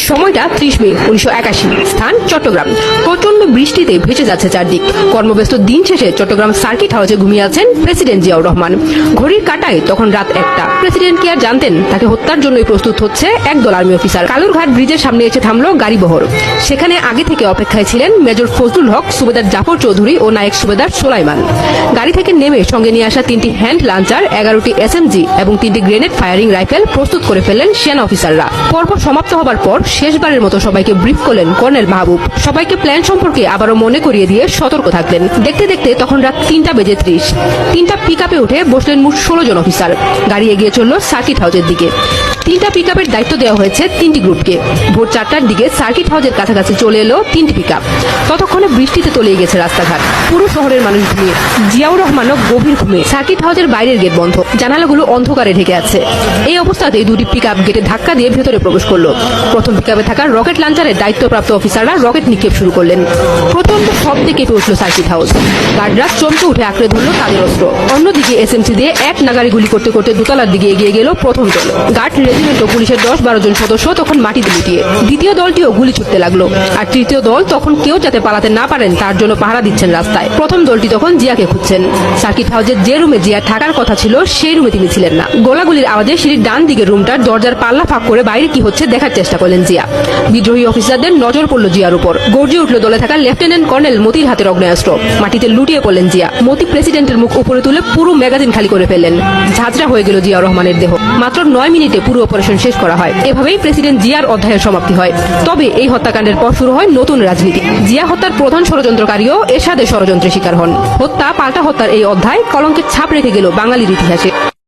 সময়টা 30 মে 1981, স্থান চট্টগ্রাম। প্রচন্ড বৃষ্টিতে ভেসে যাচ্ছে চারদিক। কর্মব্যস্ত দিন শেষে চট্টগ্রাম সার্কিট হাউসে ঘুমিয়ে আছেন প্রেসিডেন্ট জিয়াউর রহমান। ঘড়ির কাঁটায় তখন রাত 1টা। প্রেসিডেন্ট কি আর জানতেন তাকে হত্যার জন্যই প্রস্তুত হচ্ছে একদল আর্মি অফিসার। কালুরঘাট ব্রিজের সামনে এসে থামলো গাড়িবহর। সেখানে আগে থেকে অপেক্ষায় ছিলেন মেজর ফজলুল হক, সুবেদার জাফর চৌধুরী ও নায়েক সুবেদার সোলাইমান। গাড়ি থেকে নেমে সঙ্গে নিয়ে আসা 3টি হ্যান্ড লাঞ্চার, 11টি SMG এবং 3টি গ্রেনেড ফায়ারিং রাইফেল প্রস্তুত করে ফেললেন সেনা অফিসাররা। পর্ব সমাপ্ত হবার পর শেষবারের মতো সবাইকে ব্রিফ করলেন কর্নেল মাহবুব। সবাইকে প্ল্যান সম্পর্কে আবারও মনে করিয়ে দিয়ে সতর্ক থাকলেন। দেখতে দেখতে তখন রাত 3টা বেজে 30। 3টা পিকআপে উঠে বসলেন মোট 16 জন অফিসার। গাড়ি এগিয়ে চলল সার্কিট হাউসের দিকে। 3টা পিকআপের দায়িত্ব দেওয়া হয়েছে 3টি গ্রুপকে। ভোর 4টার দিকে সার্কিট হাউসের কাছাকাছি চলে এলো 3টি পিকআপ। ততক্ষণে বৃষ্টিতে তলিয়ে গেছে রাস্তাঘাট। পুরো শহরের মানুষ ঘুমিয়ে, জিয়াউর রহমানও গভীর ঘুমে। সার্কিট হাউসের বাইরের গেট বন্ধ, জানালাগুলো অন্ধকারে ঢেকে আছে। এই অবস্থাতেই 2টি পিকআপ গেটে ধাক্কা দিয়ে ভেতরে প্রবেশ করলো। প্রথম পিকআপে থাকা রকেট লঞ্চারের দায়িত্বপ্রাপ্ত অফিসাররা রকেট নিক্ষেপ শুরু করলেন। প্রচন্ড শব্দে কেঁপে উঠল সার্কিট হাউস। গার্ডরা চমকে উঠে আঁকড়ে ধরল তাদের অস্ত্র। অন্যদিকে SMC দিয়ে এক নাগাড়ি গুলি করতে করতে দোতলার দিকে এগিয়ে গেল প্রথম দল। গার্ড রেজিমেন্ট ও পুলিশের 10-12 জন সদস্য তখন মাটিতে লুটিয়ে। দ্বিতীয় দলটিও গুলি ছুটতে লাগলো। আর তৃতীয় দল তখন কেউ যাতে পালাতে না পারেন তার জন্য পাহারা দিচ্ছেন রাস্তায়। প্রথম দলটি তখন জিয়াকে খুঁজছেন। সার্কিট হাউসের যে রুমে জিয়া থাকার কথা ছিল সেই রুমে তিনি ছিলেন না। গোলাগুলির আওয়াজে সিঁড়ির ডান দিকের রুমটার দরজার পাল্লা ফাঁক করে বাইরে কি হচ্ছে দেখার চেষ্টা করলেন জিয়া। বিদ্রোহী অফিসারদের নজর পড়ল জিয়ার উপর। গর্জে উঠল দলে থাকা লেফটেন্যান্ট কর্নেল মতির হাতের অগ্নেয়াস্ত্র। মাটিতে লুটিয়ে পড়লেন জিয়া। মতি প্রেসিডেন্টের মুখ উপরে তুলে পুরো ম্যাগাজিন খালি করে ফেললেন। ঝাঁঝরা হয়ে গেল জিয়া রহমানের দেহ। মাত্র 9 মিনিটে পুরো অপারেশন শেষ করা হয়। এভাবেই প্রেসিডেন্ট জিয়ার অধ্যায়ের সমাপ্তি হয়। তবে এই হত্যাকাণ্ডের পর শুরু হয় নতুন রাজনীতি। জিয়া হত্যার প্রধান ষড়যন্ত্রকারীও এরশাদের ষড়যন্ত্রের শিকার হন। হত্যা পাল্টা হত্যার এই অধ্যায় কলঙ্কের ছাপ রেখে গেল বাঙালির ইতিহাসে।